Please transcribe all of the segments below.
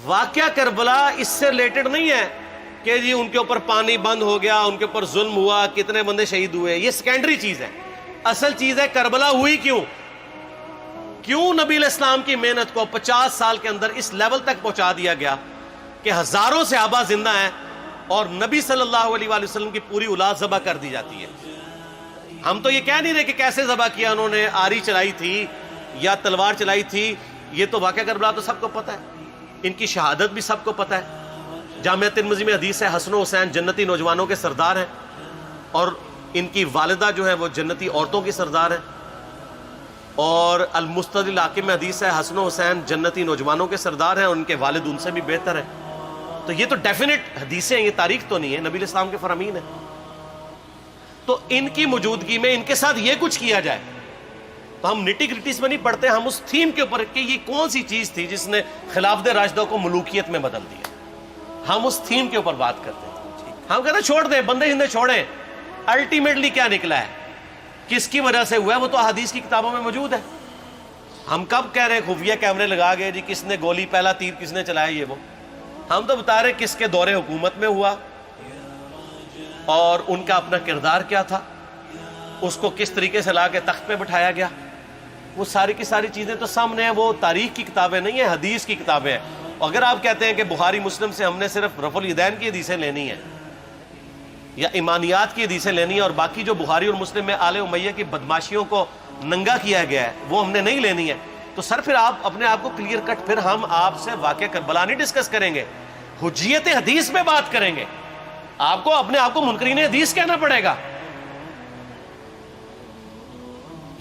واقعہ کربلا اس سے ریلیٹڈ نہیں ہے کہ جی ان کے اوپر پانی بند ہو گیا، ان کے اوپر ظلم ہوا، کتنے بندے شہید ہوئے، یہ سیکنڈری چیز ہے. اصل چیز ہے کربلا ہوئی کیوں نبی علیہ السلام کی محنت کو 50 سال کے اندر اس لیول تک پہنچا دیا گیا کہ ہزاروں صحابہ زندہ ہیں اور نبی صلی اللہ علیہ وآلہ وسلم کی پوری اولاد ذبح کر دی جاتی ہے. ہم تو یہ کہہ نہیں رہے کہ کیسے ذبح کیا انہوں نے، آری چلائی تھی یا تلوار چلائی تھی، یہ تو واقعہ کربلا تو سب کو پتہ ہے، ان کی شہادت بھی سب کو پتہ ہے. جامعہ ترمذی میں حدیث ہے حسن و حسین جنتی نوجوانوں کے سردار ہیں اور ان کی والدہ جو ہے وہ جنتی عورتوں کی سردار ہیں. اور المستدرک الحاکم میں حدیث ہے حسن و حسین جنتی نوجوانوں کے سردار ہیں اور ان کے والد ان سے بھی بہتر ہیں. تو یہ تو ڈیفینٹ حدیثیں ہیں، یہ تاریخ تو نہیں ہے، نبی علیہ السلام کے فرامین ہیں. تو ان کی موجودگی میں ان کے ساتھ یہ کچھ کیا جائے تو ہم نٹی گریٹیز میں نہیں پڑھتے، ہم اس تھیم کے اوپر کہ یہ کون سی چیز تھی جس نے خلافت راشدہ کو ملوکیت میں بدل دیا، ہم اس تھیم کے اوپر بات کرتے ہیں. ہم کہتے ہیں چھوڑ دیں، بندے ہندے چھوڑیں. الٹیمیٹلی کیا نکلا ہے، کس کی وجہ سے ہوا ہے، وہ تو احادیث کی کتابوں میں موجود ہے. ہم کب کہہ رہے ہیں خفیہ کیمرے لگا گئے جی کس نے گولی پہلا تیر کس نے چلایا، یہ وہ ہم تو بتا رہے کس کے دور حکومت میں ہوا اور ان کا اپنا کردار کیا تھا، اس کو کس طریقے سے لا کے تخت پہ بٹھایا گیا. وہ ساری کی ساری چیزیں تو سامنے ہیں، وہ تاریخ کی کتابیں نہیں ہیں، حدیث کی کتابیں ہیں. اگر آپ کہتے ہیں کہ بخاری مسلم سے ہم نے صرف رفع الیدین کی حدیثیں لینی ہیں یا ایمانیات کی حدیثیں لینی ہے اور باقی جو بخاری اور مسلم میں آل امیہ کی بدماشیوں کو ننگا کیا گیا ہے وہ ہم نے نہیں لینی ہے، تو سر پھر آپ اپنے آپ کو کلیئر کٹ، پھر ہم آپ سے واقعہ کربلا نہیں ڈسکس کریں گے، حجیت حدیث میں بات کریں گے. آپ کو اپنے آپ کو منکرین حدیث کہنا پڑے گا.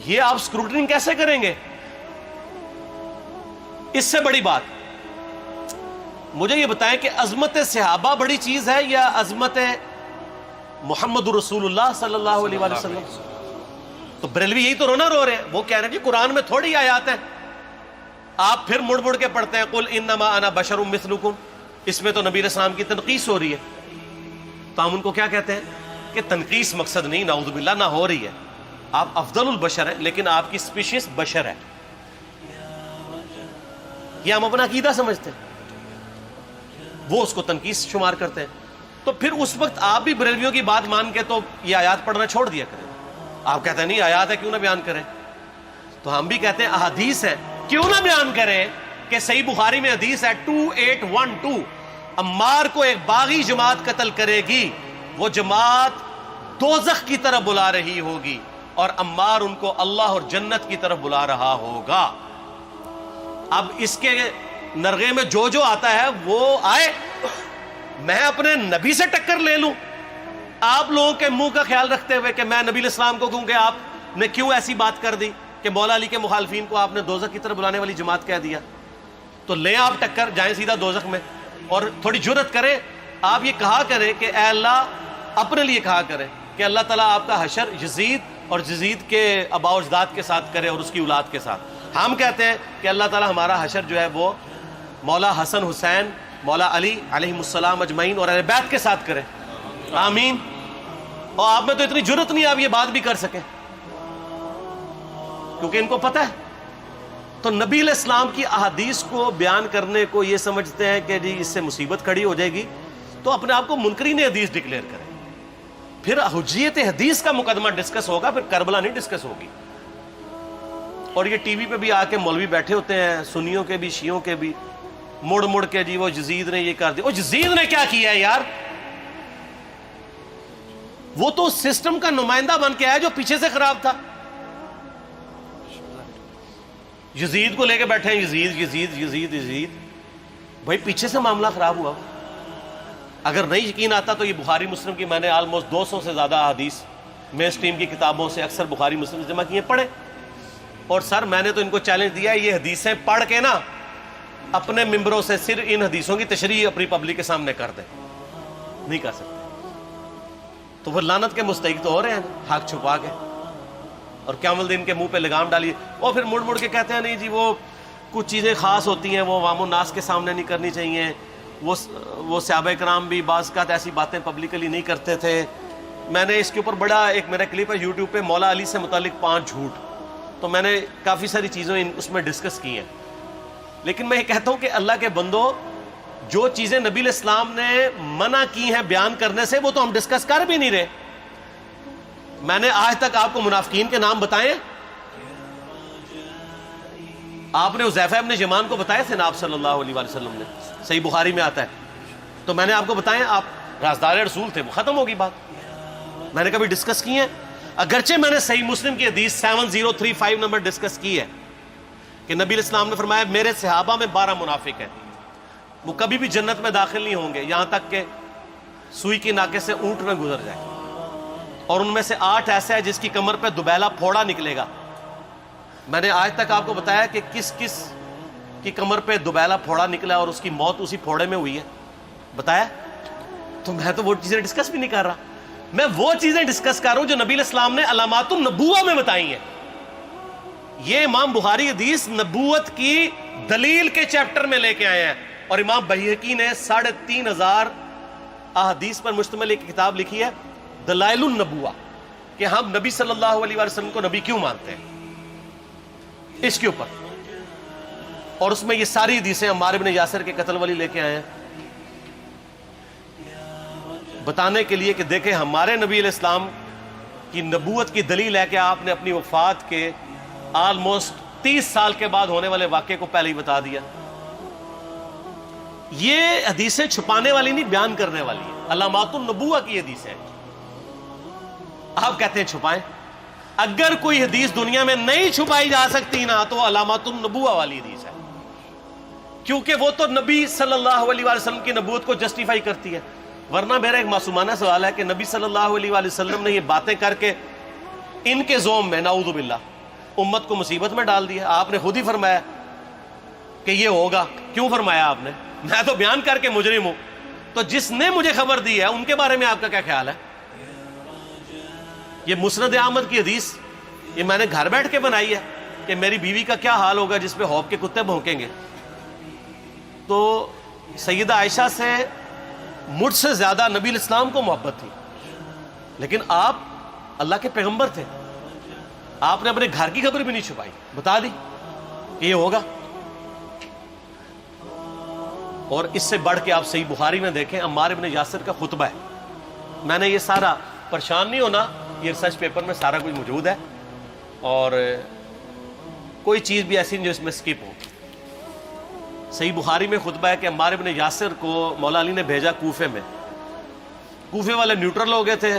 یہ آپ اسکروٹنگ کیسے کریں گے؟ اس سے بڑی بات مجھے یہ بتائیں کہ عظمت صحابہ بڑی چیز ہے یا عظمت محمد رسول اللہ صلی اللہ علیہ وآلہ وسلم؟ تو بریلوی یہی تو رونا رو رہے ہیں، وہ کہہ رہے ہیں جی قرآن میں تھوڑی آیات ہیں. آپ پھر مڑ مڑ کے پڑھتے ہیں قل انما انا بشر مثلکم، اس میں تو نبی علیہ السلام کی تنقیص ہو رہی ہے. تو ہم ان کو کیا کہتے ہیں کہ تنقیص مقصد نہیں، نعوذ باللہ، نہ ہو رہی ہے. آپ افضل البشر ہیں لیکن آپ کی سپیشیز بشر ہے، یہ ہم اپنا عقیدہ سمجھتے ہیں، وہ اس کو تنقیص شمار کرتے ہیں. تو پھر اس وقت آپ بھی بریلویوں کی بات مان کے تو یہ آیات پڑھنا چھوڑ دیا کریں. آپ کہتے ہیں نہیں آیات ہے کیوں نہ بیان کریں، تو ہم بھی کہتے ہیں احادیث ہے کیوں نہ بیان کریں. کہ صحیح بخاری میں حدیث ہے 2812 عمار کو ایک باغی جماعت قتل کرے گی، وہ جماعت دوزخ کی طرف بلا رہی ہوگی اور عمار ان کو اللہ اور جنت کی طرف بلا رہا ہوگا. اب اس کے نرغے میں جو آتا ہے وہ آئے، میں اپنے نبی سے ٹکر لے لوں آپ لوگوں کے منہ کا خیال رکھتے ہوئے کہ میں نبی علیہ السلام کو کہوں کہ آپ نے کیوں ایسی بات کر دی کہ مولا علی کے مخالفین کو آپ نے دوزخ کی طرف بلانے والی جماعت کہہ دیا. تو لیں آپ ٹکر، جائیں سیدھا دوزخ میں. اور تھوڑی جرت کریں، آپ یہ کہا کریں کہ اے اللہ، اپنے لیے کہا کریں کہ اللہ تعالیٰ آپ کا حشر یزید اور یزید کے آباء و اجداد کے ساتھ کرے اور اس کی اولاد کے ساتھ. ہم کہتے ہیں کہ اللہ تعالیٰ ہمارا حشر جو ہے وہ مولا حسن حسین، مولا علی علیہم السلام اجمعین اور اہل بیت کے ساتھ کرے، آمین. اور آپ میں تو اتنی جرت نہیں آپ یہ بات بھی کر سکیں کیونکہ ان کو پتہ ہے. تو نبی علیہ السلام کی احادیث کو بیان کرنے کو یہ سمجھتے ہیں کہ جی اس سے مصیبت کھڑی ہو جائے گی، تو اپنے آپ کو منکرین حدیث ڈکلیئر کریں. پھر حجیت حدیث کا مقدمہ ڈسکس ہوگا، پھر کربلا نہیں ڈسکس ہوگی. اور یہ ٹی وی پہ بھی آ کے مولوی بیٹھے ہوتے ہیں، سنیوں کے بھی شیعوں کے بھی، مڑ مڑ کے جی وہ یزید نے یہ کر دیا. وہ یزید نے کیا کیا ہے یار؟ وہ تو سسٹم کا نمائندہ بن کے آیا جو پیچھے سے خراب تھا. یزید کو لے کے بیٹھے ہیں، یزید یزید یزید یزید. بھائی پیچھے سے معاملہ خراب ہوا. اگر نہیں یقین آتا تو یہ بخاری مسلم کی میں نے آلموسٹ 200 سے زیادہ حدیث مین اسٹریم کی کتابوں سے اکثر بخاری مسلم جمع کیے، پڑھے. اور سر میں نے تو ان کو چیلنج دیا ہے، یہ حدیثیں پڑھ کے نا اپنے ممبروں سے صرف ان حدیثوں کی تشریح اپنی پبلک کے سامنے کر دیں. نہیں کر سکتے تو وہ لعنت کے مستحق تو ہو رہے ہیں حق چھپا کے، اور قیامت دن کے منہ پہ لگام ڈالیے. اور پھر مڑ مڑ کے کہتے ہیں نہیں جی وہ کچھ چیزیں خاص ہوتی ہیں وہ عوام الناس کے سامنے نہیں کرنی چاہیے. وہ صحابہ کرام بھی بعض اوقات ایسی باتیں پبلکلی نہیں کرتے تھے. میں نے اس کے اوپر بڑا ایک میرا کلپ ہے یوٹیوب پہ، مولا علی سے متعلق 5 جھوٹ، تو میں نے کافی ساری چیزیں اس میں ڈسکس کی ہیں. لیکن میں یہ کہتا ہوں کہ اللہ کے بندو، جو چیزیں نبی علیہ السلام نے منع کی ہیں بیان کرنے سے وہ تو ہم ڈسکس کر بھی نہیں رہے. میں نے آج تک آپ کو منافقین کے نام بتائے؟ آپ نے حذیفہ ابن یمان کو بتایا تھے نا آپ صلی اللہ علیہ وآلہ وسلم نے, صحیح بخاری میں آتا ہے. تو میں نے آپ کو بتایا, آپ رازدار رسول تھے, وہ ختم ہوگی بات. میں نے کبھی ڈسکس کی ہے؟ اگرچہ میں نے صحیح مسلم کی حدیث 7035 نمبر ڈسکس کی ہے کہ نبی علیہ السلام نے فرمایا میرے صحابہ میں 12 منافق ہیں, وہ کبھی بھی جنت میں داخل نہیں ہوں گے یہاں تک کہ سوئی کی ناکے سے اونٹ نہ گزر جائے, اور ان میں سے 8 ایسا ہے جس کی کمر پہ دوبیلا پھوڑا نکلے گا. میں نے آج تک آپ کو بتایا کہ کس کس کی کمر پہ دوبیلا پھوڑا نکلا اور اس کی موت اسی پھوڑے میں ہوئی ہے, بتایا؟ تو میں تو وہ چیزیں ڈسکس بھی نہیں کر رہا, میں وہ چیزیں ڈسکس کر رہا ہوں جو نبی علیہ السلام نے علامات النبوہ میں بتائی ہیں. یہ امام بخاری حدیث نبوت کی دلیل کے چیپٹر میں لے کے آئے ہیں, اور امام بہقی نے 3500 احادیث پر مشتمل ایک کتاب لکھی ہے دلائل النبوہ, کہ ہم نبی صلی اللہ علیہ وسلم کو نبی کیوں مانتے ہیں, اس کے اوپر. اور اس میں یہ ساری حدیثیں عمار ابن یاسر کے قتل والی لے کے آئے ہیں, بتانے کے لیے کہ دیکھیں ہمارے نبی علیہ السلام کی نبوت کی دلیل ہے کہ آپ نے اپنی وفات کے آلموسٹ 30 سال کے بعد ہونے والے واقعے کو پہلے ہی بتا دیا. یہ حدیثیں چھپانے والی نہیں, بیان کرنے والی ہیں, علامات النبوہ کی حدیثیں. آپ کہتے ہیں چھپائیں, اگر کوئی حدیث دنیا میں نہیں چھپائی جا سکتی نا تو علامات النبوہ والی حدیث ہے, کیونکہ وہ تو نبی صلی اللہ علیہ وسلم کی نبوت کو جسٹیفائی کرتی ہے. ورنہ میرا ایک معصومانہ سوال ہے کہ نبی صلی اللہ علیہ وسلم نے یہ باتیں کر کے ان کے زوم میں نعوذ باللہ امت کو مصیبت میں ڈال دیا. آپ نے خود ہی فرمایا کہ یہ ہوگا. کیوں فرمایا آپ نے؟ میں تو بیان کر کے مجرم ہوں, تو جس نے مجھے خبر دی ہے ان کے بارے میں آپ کا کیا خیال ہے؟ یہ مسند احمد کی حدیث یہ میں نے گھر بیٹھ کے بنائی ہے کہ میری بیوی کا کیا حال ہوگا جس پہ خوف کے کتے بھونکیں گے. تو سیدہ عائشہ سے مجھ سے زیادہ نبی علیہ السلام کو محبت تھی, لیکن آپ اللہ کے پیغمبر تھے, آپ نے اپنے گھر کی خبر بھی نہیں چھپائی, بتا دی کہ یہ ہوگا. اور اس سے بڑھ کے آپ صحیح بخاری میں دیکھیں عمار ابن یاسر کا خطبہ ہے. میں نے یہ سارا, پریشان نہیں ہونا, یہ ریسرچ پیپر میں سارا کچھ موجود ہے, اور کوئی چیز بھی ایسی نہیں جو اس میں سکپ ہو. صحیح بخاری میں خطبہ ہے کہ عمار ابن یاسر کو مولا علی نے بھیجا کوفے میں. کوفے والے نیوٹرل ہو گئے تھے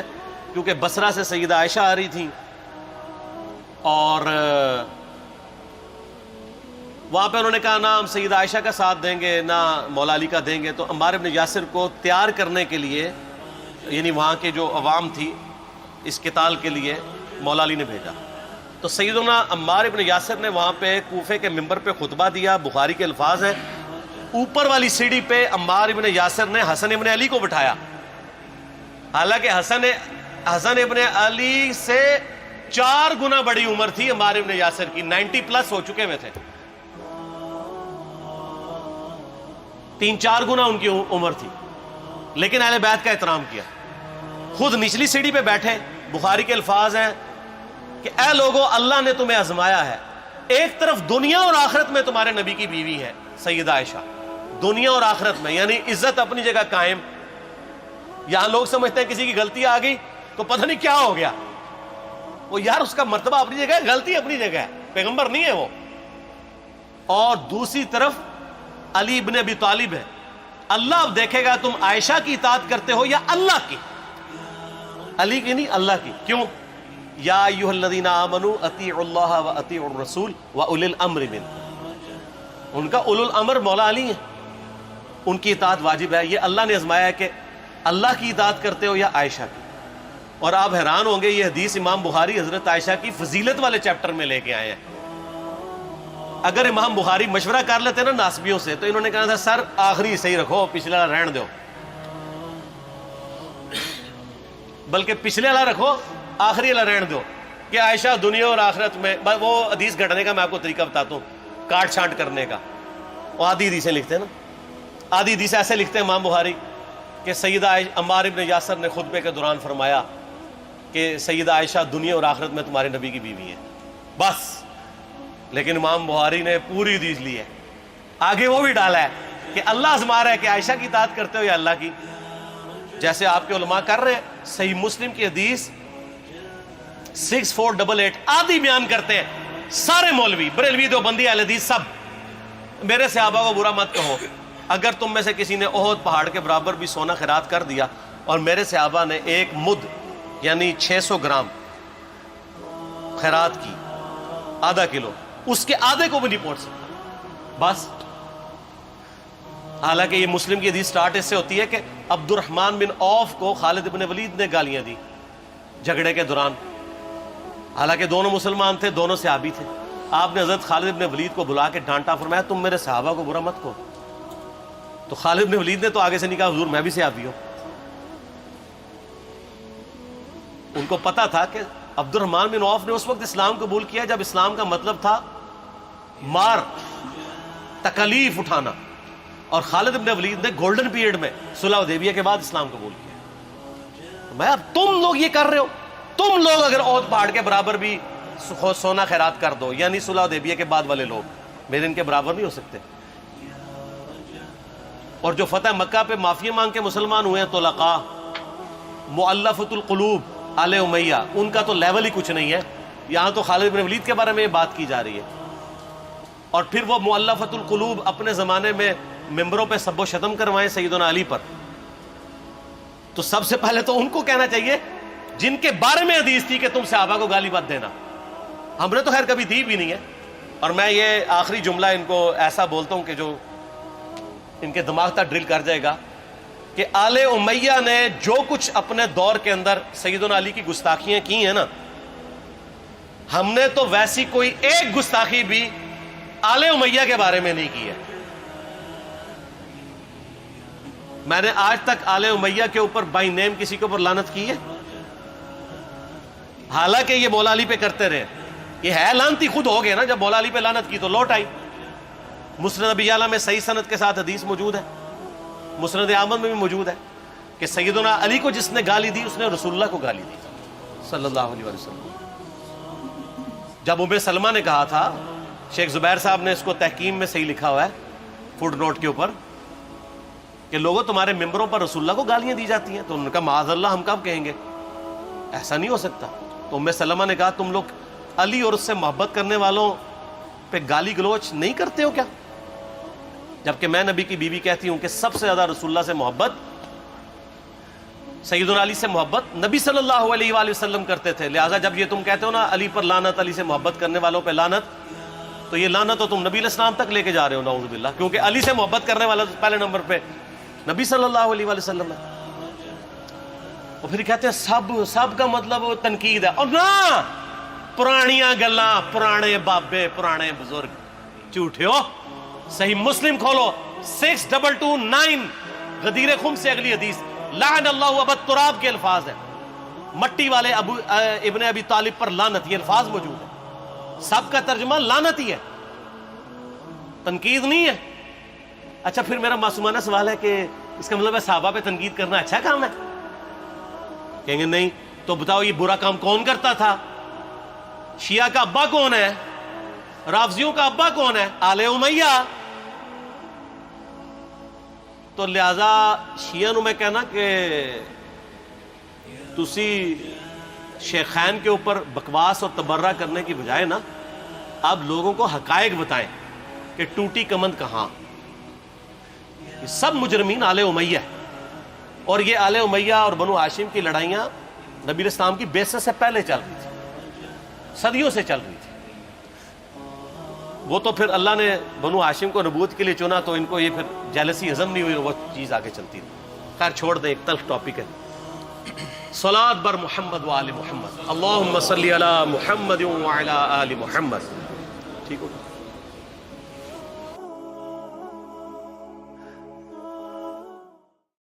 کیونکہ بصرہ سے سیدہ عائشہ آ رہی تھیں, اور وہاں پہ انہوں نے کہا نہ ہم سیدہ عائشہ کا ساتھ دیں گے نہ مولا علی کا دیں گے. تو عمار ابن یاسر کو تیار کرنے کے لیے, یعنی وہاں کے جو عوام تھی اس قتال کے لیے, مولا علی نے بھیجا. تو سیدنا عمار ابن یاسر نے وہاں پہ کوفے کے منبر پہ خطبہ دیا. بخاری کے الفاظ ہیں, اوپر والی سیڑھی پہ عمار ابن یاسر نے حسن ابن علی کو بٹھایا, حالانکہ حسن ابن علی سے 4 گنا بڑی عمر تھی عمار ابن یاسر کی, 90 پلس ہو چکے ہوئے تھے, 3-4 گنا ان کی عمر تھی, لیکن اہل بیت کا احترام کیا. خود نچلی سیڑھی پہ بیٹھے. بخاری کے الفاظ ہیں کہ اے لوگو اللہ نے تمہیں آزمایا ہے, ایک طرف دنیا اور آخرت میں تمہارے نبی کی بیوی ہے سیدہ عائشہ, دنیا اور آخرت میں, یعنی عزت اپنی جگہ قائم. یہاں لوگ سمجھتے ہیں کسی کی غلطی آ گئی تو پتہ نہیں کیا ہو گیا, وہ یار اس کا مرتبہ اپنی جگہ ہے, غلطی اپنی جگہ ہے, پیغمبر نہیں ہے وہ. اور دوسری طرف علی ابن ابی طالب ہے. اللہ اب دیکھے گا تم عائشہ کی اطاعت کرتے ہو یا اللہ کی, علی کی نہیں اللہ کی. کیوں؟ یا ایھا الذین آمنوا اطیعوا اللہ واطیعوا الرسول واولی الامر منکم. ان کا اولو الامر مولا علی ہیں, ان کی اطاعت واجب ہے. یہ اللہ نے آزمایا ہے کہ اللہ کی اطاعت کرتے ہو یا عائشہ کی. اور آپ حیران ہوں گے, یہ حدیث امام بخاری حضرت عائشہ کی فضیلت والے چیپٹر میں لے کے آئے ہیں. اگر امام بخاری مشورہ کر لیتے نا ناسبیوں سے تو انہوں نے کہا تھا سر آخری صحیح رکھو, پچھلے والا رہن دو, بلکہ پچھلے والا رکھو آخری والا رہن دو, کہ عائشہ دنیا اور آخرت میں. وہ حدیث گھڑنے کا میں آپ کو طریقہ بتاتا ہوں, کاٹ چھانٹ کرنے کا. وہ آدھی حدیثیں لکھتے ہیں نا, آدھی حدیث ایسے لکھتے ہیں امام بخاری کہ سیدہ عمار ابن یاسر نے خطبے کے دوران فرمایا کہ سیدہ عائشہ دنیا اور آخرت میں تمہارے نبی کی بیوی ہے, بس. لیکن امام بخاری نے پوری حدیث لی ہے, آگے وہ بھی ڈالا ہے کہ اللہ آزما رہا ہے کہ عائشہ کی اطاعت کرتے ہو یا اللہ کی، جیسے آپ کے علماء کر رہے ہیں۔ صحیح مسلم کی حدیث 6488 آدھی بیان کرتے ہیں سارے مولوی، بریلوی، دیوبندی، اہل حدیث سب، میرے صحابہ کو برا مت کہو، اگر تم میں سے کسی نے احد پہاڑ کے برابر بھی سونا خیرات کر دیا اور میرے صحابہ نے ایک مد یعنی 600 گرام خیرات کی، آدھا کلو، اس کے آدھے کو بھی نہیں پہنچ سکتا بس۔ حالانکہ یہ مسلم کی حدیث سٹارٹ اس سے ہوتی ہے کہ عبد الرحمن بن عوف کو خالد بن ولید نے گالیاں دی جھگڑے کے دوران، حالانکہ دونوں مسلمان تھے، دونوں صحابی تھے۔ آپ نے حضرت خالد بن ولید کو بلا کے ڈانٹا، فرمایا تم میرے صحابہ کو برا مت کہو۔ تو خالد بن ولید نے تو آگے سے نہیں کہا حضور میں بھی صحابی ہوں۔ ان کو پتا تھا کہ عبد الرحمن بن عوف نے اس وقت اسلام قبول کیا جب اسلام کا مطلب تھا مار، تکلیف اٹھانا، اور خالد بن ولید نے گولڈن پیریڈ میں صلح حدیبیہ کے بعد اسلام قبول کیا۔ میں اب تم لوگ یہ کر رہے ہو، تم لوگ اگر احد پہاڑ کے برابر بھی سونا خیرات کر دو، یعنی صلح حدیبیہ کے بعد والے لوگ میرے ان کے برابر نہیں ہو سکتے۔ اور جو فتح مکہ پہ معافی مانگ کے مسلمان ہوئے ہیں طلقاء، مؤلفۃ القلوب آل امیہ، ان کا تو لیول ہی کچھ نہیں ہے۔ یہاں تو خالد بن ولید کے بارے میں یہ بات کی جا رہی ہے، اور پھر وہ مؤلفۃ القلوب اپنے زمانے میں ممبروں پہ سب و شتم کروائیں سیدنا علی پر، تو سب سے پہلے تو ان کو کہنا چاہیے جن کے بارے میں حدیث تھی کہ تم صحابہ کو گالی مت دینا۔ ہم نے تو خیر کبھی دی بھی نہیں ہے۔ اور میں یہ آخری جملہ ان کو ایسا بولتا ہوں کہ جو ان کے دماغ تک ڈرل کر جائے گا کہ آل امیہ نے جو کچھ اپنے دور کے اندر سیدنا علی کی گستاخیاں کی ہیں نا، ہم نے تو ویسی کوئی ایک گستاخی بھی آل امیہ کے بارے میں نہیں کی ہے۔ میں نے آج تک آل امیہ کے اوپر بائی نیم کسی کے اوپر لعنت کی ہے؟ حالانکہ یہ مولا علی پہ کرتے رہے، یہ ہے لعنتی خود ہو گئے نا، جب مولا علی پہ لعنت کی تو لوٹ آئی۔ مسند ابی یعلا میں صحیح سند کے ساتھ حدیث موجود ہے، مسند احمد میں بھی موجود ہے کہ سیدنا علی کو جس نے گالی دی اس نے رسول اللہ کو گالی دی صلی اللہ علیہ وسلم۔ جب ام سلمہ نے کہا تھا، شیخ زبیر صاحب نے اس کو تحکیم میں صحیح لکھا ہوا ہے فوٹ نوٹ کے اوپر، کہ لوگوں تمہارے ممبروں پر رسول اللہ کو گالیاں دی جاتی ہیں، تو انہوں نے کہا معاذ اللہ، ہم کب کہیں گے، ایسا نہیں ہو سکتا۔ تو ام سلمہ نے کہا تم لوگ علی اور اس سے محبت کرنے والوں پہ گالی گلوچ نہیں کرتے ہو کیا؟ جبکہ میں نبی کی بیوی کہتی ہوں کہ سب سے زیادہ رسول اللہ سے محبت، سیدنا علی سے محبت نبی صلی اللہ علیہ وآلہ وسلم کرتے تھے۔ لہٰذا جب یہ تم کہتے ہو نا علی پر لعنت، علی سے محبت کرنے والوں پہ لعنت، تو یہ لعنت تو تم نبی علیہ السلام تک لے کے جا رہے ہو نعوذ باللہ، کیونکہ علی سے محبت کرنے والا پہلے نمبر پہ نبی صلی اللہ علیہ وآلہ وسلم ہے۔ اور پھر کہتے ہیں سب کا مطلب تنقید ہے، اور نہ پرانیاں گلاں، پرانے بابے، پرانے بزرگ، جھوٹے ہو۔ صحیح مسلم کھولو 6229 غدیر خم سے اگلی حدیث، لعن اللہ ابا التراب کے الفاظ ہیں، مٹی والے ابن ابی طالب پر لعنت، یہ الفاظ موجود ہیں۔ سب کا ترجمہ لعنت ہی ہے، تنقید نہیں ہے۔ اچھا پھر میرا معصومانہ سوال ہے کہ اس کا مطلب ہے صحابہ پہ تنقید کرنا اچھا کام ہے؟ کہیں گے نہیں۔ تو بتاؤ یہ برا کام کون کرتا تھا؟ شیعہ کا ابا کون ہے؟ رافضیوں کا ابا کون ہے؟ آل امیہ۔ تو لہذا شیعہ نو میں کہنا کہ تسی شیخین کے اوپر بکواس اور تبرہ کرنے کی بجائے نا اب لوگوں کو حقائق بتائیں کہ ٹوٹی کمند کہاں۔ یہ سب مجرمین آل امیہ ہے، اور یہ آل امیہ اور بنو ہاشم کی لڑائیاں نبی علیہ السلام کی بعثت سے پہلے چل رہی تھی، صدیوں سے چل رہی تھی۔ وہ تو پھر اللہ نے بنو ہاشم کو نبوت کے لیے چنا تو ان کو یہ پھر جیلسی ہضم نہیں ہوئی، وہ چیز آگے چلتی رہی۔ خیر چھوڑ دیں، ایک تلخ ٹاپک ہے۔ صلاۃ بر محمد و آل محمد، اللہم صلی علی محمد و علی آل محمد۔ ٹھیک ہو؟